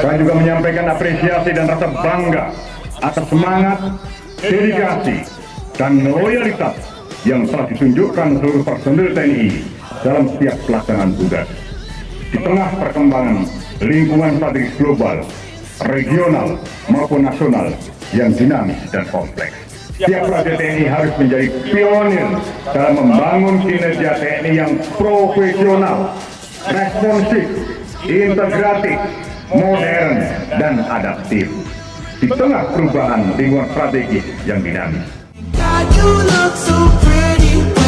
Saya juga menyampaikan apresiasi dan rasa bangga atas semangat, dedikasi, dan loyalitas yang telah ditunjukkan seluruh personil TNI dalam setiap pelaksanaan tugas. Di tengah perkembangan lingkungan strategis global, regional maupun nasional yang dinamis dan kompleks, tiap prajurit TNI harus menjadi pionir dalam membangun kinerja TNI yang profesional, responsif, integratif, modern, dan adaptif di tengah perubahan lingkungan strategis yang dinamis. God, you look so pretty.